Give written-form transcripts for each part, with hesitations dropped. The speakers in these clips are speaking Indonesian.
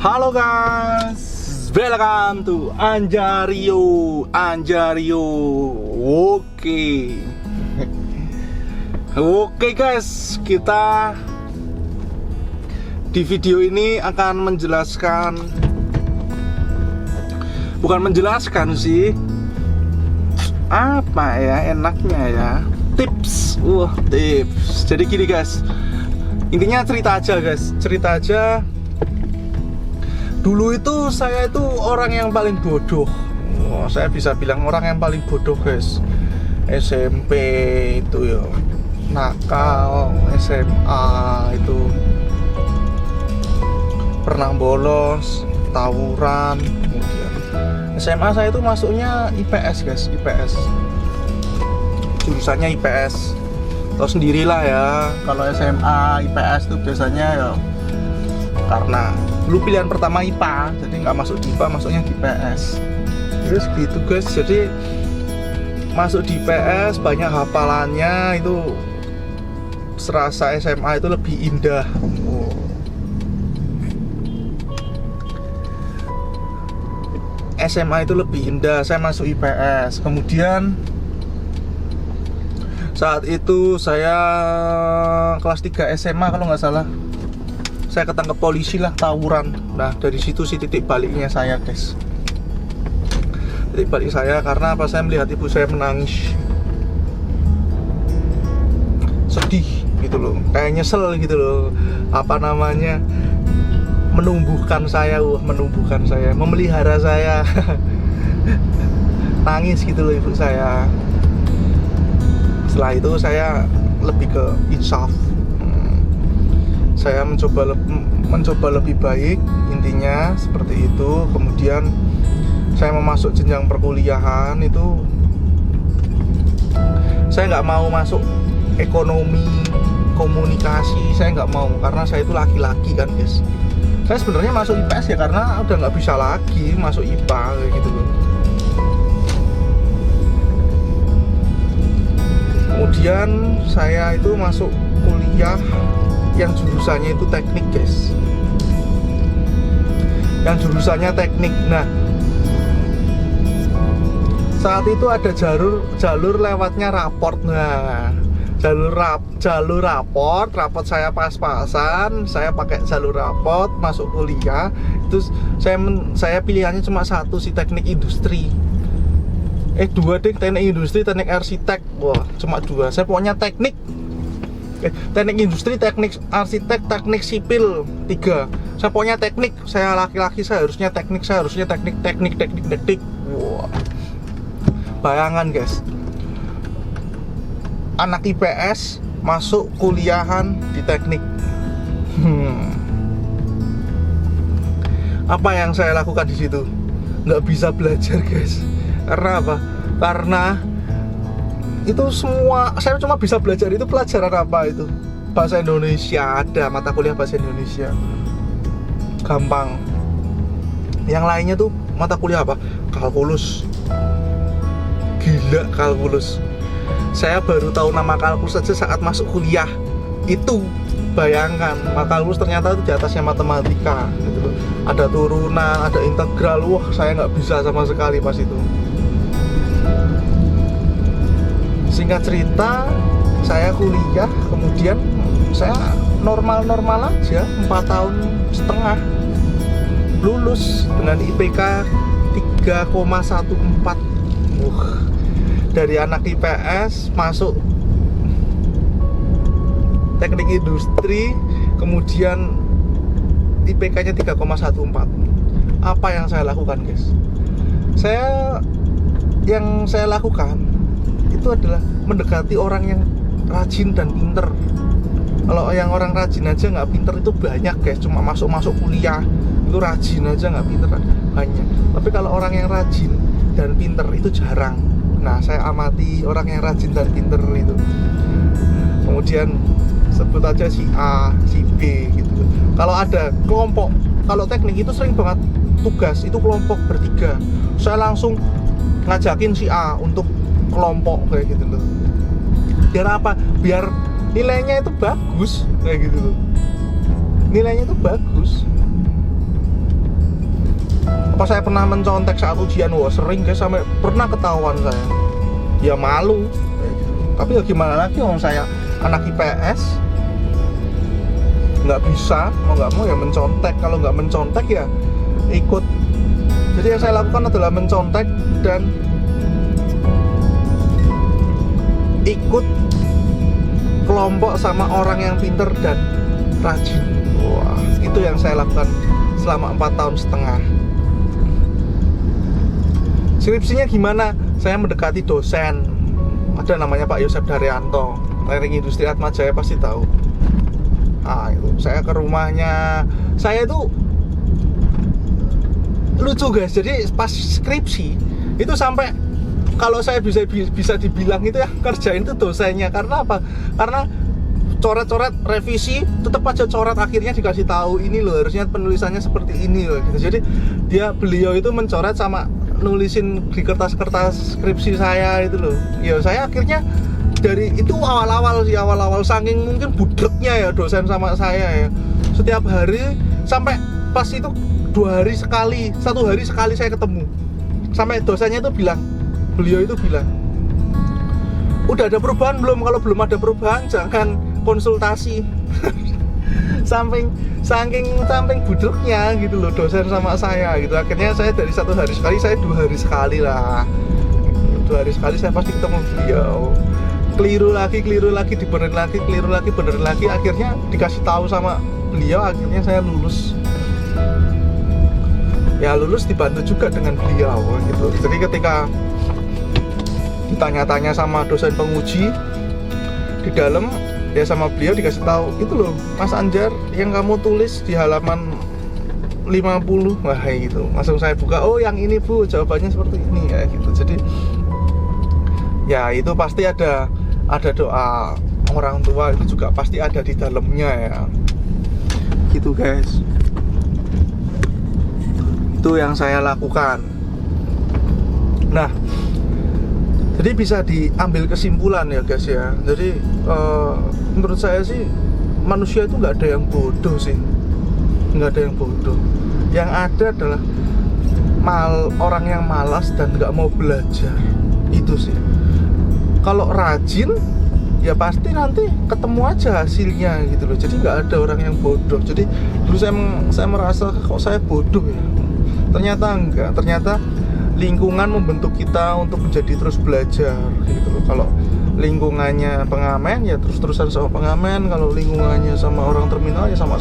Halo guys, welcome to Anjario. Oke guys, kita di video ini akan menjelaskan, bukan menjelaskan sih, apa ya enaknya ya, tips. Tips. Jadi gini guys, intinya cerita aja. Dulu itu saya itu orang yang paling bodoh. Saya bisa bilang orang yang paling bodoh guys. SMP itu ya nakal, SMA itu pernah bolos, tawuran. Kemudian SMA saya itu masuknya IPS guys, IPS. Jurusannya IPS. Tahu sendirilah ya, kalau SMA IPS itu biasanya ya karena dulu pilihan pertama IPA, jadi nggak masuk di IPA, masuknya di IPS. Terus gitu guys, jadi masuk di IPS banyak hafalannya, itu serasa SMA itu lebih indah. SMA itu lebih indah, saya masuk IPS. Kemudian saat itu saya kelas 3 SMA kalau nggak salah, saya ketangkep polisi lah, tawuran. Nah dari situ sih titik baliknya saya guys. Titik balik saya karena apa, saya melihat ibu saya menangis, sedih gitu loh, kayak nyesel gitu loh, apa namanya, menumbuhkan saya, memelihara saya. Nangis gitu loh ibu saya. Setelah itu saya lebih ke insaf, saya mencoba lebih baik, intinya seperti itu. Kemudian saya mau masuk jenjang perkuliahan itu, saya nggak mau masuk ekonomi komunikasi, saya nggak mau, karena saya itu laki-laki kan guys. Saya sebenarnya masuk IPS ya karena udah nggak bisa lagi masuk IPA kayak gitu loh. Kemudian saya itu masuk kuliah yang jurusannya itu teknik guys, yang jurusannya teknik. Nah saat itu ada jalur lewatnya raport. Nah jalur raport saya pas-pasan, saya pakai jalur raport masuk kuliah. Itu saya pilihannya cuma satu sih, teknik industri. Dua deh, teknik industri, teknik arsitek. Wah cuma dua, saya pokoknya teknik industri, teknik arsitek, teknik sipil, 3. Saya pokoknya teknik, saya laki-laki, saya harusnya teknik. Wow. Bayangan guys, anak IPS masuk kuliahan di teknik. Apa yang saya lakukan di situ? Nggak bisa belajar guys. Karena apa? Karena itu semua saya cuma bisa belajar itu pelajaran apa itu, bahasa Indonesia, ada mata kuliah bahasa Indonesia gampang. Yang lainnya tuh mata kuliah apa, kalkulus, gila kalkulus. Saya baru tahu nama kalkulus saja saat masuk kuliah itu. Bayangkan, kalkulus ternyata itu di atasnya matematika gitu loh. Ada turunan, ada integral. Wah saya nggak bisa sama sekali pas itu. Singkat cerita, saya kuliah, kemudian saya normal-normal aja, 4,5 tahun lulus dengan IPK 3,14. Dari anak IPS masuk teknik industri, kemudian IPK-nya 3,14. Apa yang saya lakukan guys? Yang saya lakukan itu adalah mendekati orang yang rajin dan pinter. Kalau yang orang rajin aja nggak pinter itu banyak guys, cuma masuk kuliah itu rajin aja nggak pinter banyak. Tapi kalau orang yang rajin dan pinter itu jarang. Nah saya amati orang yang rajin dan pinter itu. Kemudian sebut aja si A, si B gitu. Kalau ada kelompok, kalau teknik itu sering banget tugas itu kelompok bertiga, saya langsung ngajakin si A untuk kelompok kayak gitu loh. Biar apa? Biar nilainya itu bagus kayak gitu loh. Nilainya itu bagus. Apa saya pernah mencontek saat ujian? Wah sering guys, sampai pernah ketahuan saya. Ya malu kayak gitu. Tapi ya gimana lagi, orang saya anak IPS, nggak bisa, mau nggak mau ya mencontek. Kalau nggak mencontek ya ikut. Jadi yang saya lakukan adalah mencontek dan ikut kelompok sama orang yang pinter dan rajin. Wah, itu yang saya lakukan selama 4 tahun setengah. Skripsinya gimana? Saya mendekati dosen, ada namanya Pak Yosep Daryanto, Teknik Industri Atma Jaya, pasti tahu. Nah itu saya ke rumahnya. Saya itu lucu guys, jadi pas skripsi itu sampai, kalau saya bisa dibilang itu ya kerjain itu dosennya. Karena apa? Karena coret-coret revisi tetap aja coret, akhirnya dikasih tahu ini loh harusnya penulisannya seperti ini loh gitu. Jadi beliau itu mencoret sama nulisin di kertas-kertas skripsi saya itu loh. Ya saya akhirnya dari itu awal-awal saking mungkin budreknya ya dosen sama saya ya. Setiap hari sampai pas itu 2 hari sekali, 1 hari sekali saya ketemu. Sampai dosennya itu bilang, beliau itu bilang, udah ada perubahan belum? Kalau belum ada perubahan jangan konsultasi. saking budeknya gitu loh dosen sama saya gitu. Akhirnya saya dari 1 hari sekali, saya 2 hari sekali lah. 2 hari sekali saya pasti ketemu beliau. Keliru lagi, dibenerin lagi, keliru lagi, benerin lagi. Akhirnya dikasih tahu sama beliau, akhirnya saya lulus. Ya lulus dibantu juga dengan beliau gitu. Jadi ketika ditanya-tanya sama dosen penguji di dalam, ya sama beliau dikasih tahu, itu loh Mas Anjar yang kamu tulis di halaman 50. Wah gitu, langsung saya buka, oh yang ini Bu, jawabannya seperti ini ya gitu. Jadi ya itu pasti ada doa orang tua, itu juga pasti ada di dalamnya ya gitu guys. Itu yang saya lakukan. Nah, jadi bisa diambil kesimpulan ya guys ya. Jadi menurut saya sih manusia itu nggak ada yang bodoh sih, nggak ada yang bodoh. Yang ada adalah orang yang malas dan nggak mau belajar, itu sih. Kalau rajin ya pasti nanti ketemu aja hasilnya gitu loh. Jadi nggak ada orang yang bodoh. Jadi dulu saya merasa kok saya bodoh ya. Ternyata enggak. Ternyata lingkungan membentuk kita untuk menjadi terus belajar gitu loh. Kalau lingkungannya pengamen ya terus-terusan sama pengamen. Kalau lingkungannya sama orang terminal ya sama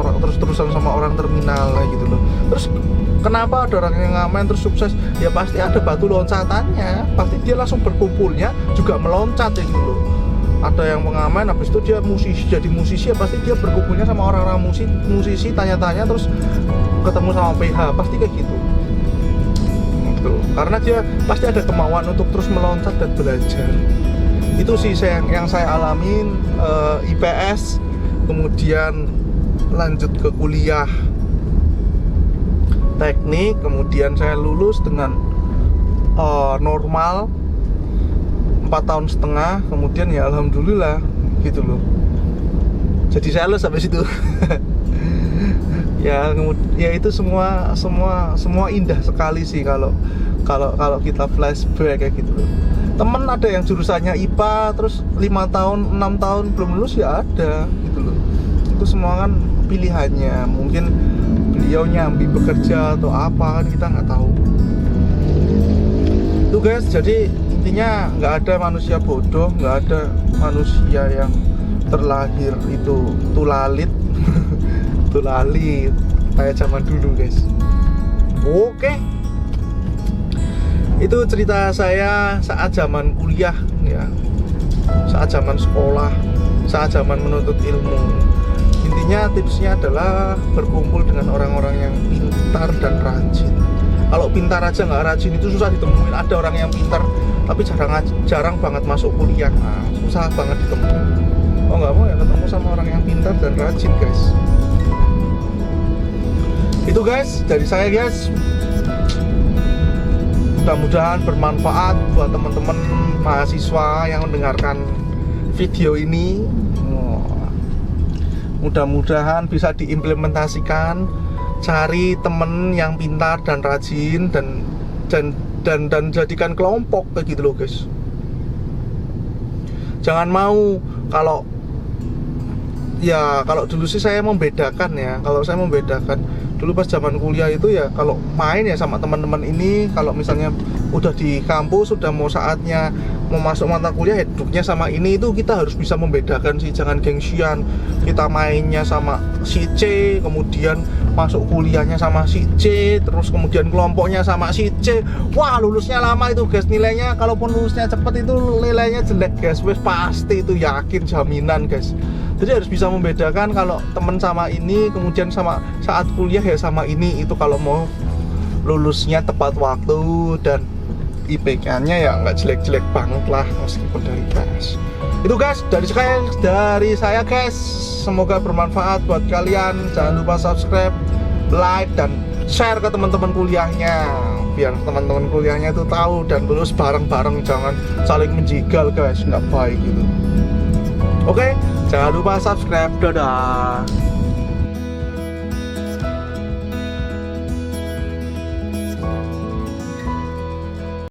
orang terus-terusan sama orang terminal lah gitu loh. Terus kenapa ada orang yang ngamen terus sukses? Ya pasti ada batu loncatannya. Pasti dia langsung berkumpulnya juga meloncat ya gitu loh. Ada yang pengamen habis itu dia jadi musisi ya pasti dia berkumpulnya sama orang-orang musisi tanya-tanya terus ketemu sama PH, pasti kayak gitu. Karena dia pasti ada kemauan untuk terus meloncat dan belajar. Itu sih yang saya alamin. IPS, kemudian lanjut ke kuliah teknik, kemudian saya lulus dengan normal 4 tahun setengah, kemudian ya alhamdulillah gitu loh. Jadi saya lulus sampai situ. Ya itu semua indah sekali sih kalau kita flashback kayak gitu. Temen ada yang jurusannya IPA terus 5 tahun 6 tahun belum lulus ya ada gitu loh. Itu semua kan pilihannya, mungkin beliau nyambi bekerja atau apa kan kita nggak tahu. Itu guys, jadi intinya nggak ada manusia bodoh, nggak ada manusia yang terlahir itu tulalit. Tulalit kayak zaman dulu guys. Oke, itu cerita saya saat zaman kuliah ya, saat zaman sekolah, saat zaman menuntut ilmu. Intinya tipsnya adalah berkumpul dengan orang-orang yang pintar dan rajin. Kalau pintar aja nggak rajin itu susah ditemuin. Ada orang yang pintar tapi jarang banget masuk kuliah, nah, susah banget ditemuin. Oh nggak mau ya ketemu sama orang yang pintar dan rajin guys. Itu guys dari saya guys. Mudah-mudahan bermanfaat buat teman-teman mahasiswa yang mendengarkan video ini. Mudah-mudahan bisa diimplementasikan cari temen yang pintar dan rajin dan jadikan kelompok kayak gitu loh guys. Jangan mau kalau dulu sih saya membedakan ya. Kalau saya membedakan dulu pas zaman kuliah itu ya, kalau main ya sama teman-teman ini, kalau misalnya udah di kampus, sudah mau saatnya mau masuk mata kuliah, ya duduknya sama ini, itu kita harus bisa membedakan sih, jangan gengsian. Kita mainnya sama si C, kemudian masuk kuliahnya sama si C, terus kemudian kelompoknya sama si C. Wah, lulusnya lama itu guys, nilainya kalaupun lulusnya cepet itu nilainya jelek guys, wes pasti itu, yakin, jaminan guys. Jadi harus bisa membedakan kalau temen sama ini, kemudian sama saat kuliah ya sama ini. Itu kalau mau lulusnya tepat waktu dan IPK-nya ya nggak jelek-jelek banget lah meskipun dari IPS. Itu guys dari saya guys. Semoga bermanfaat buat kalian. Jangan lupa subscribe, like, dan share ke teman-teman kuliahnya, biar teman-teman kuliahnya itu tahu dan lulus bareng-bareng. Jangan saling menjigal guys, nggak baik gitu. Oke, jangan lupa subscribe. Dadah.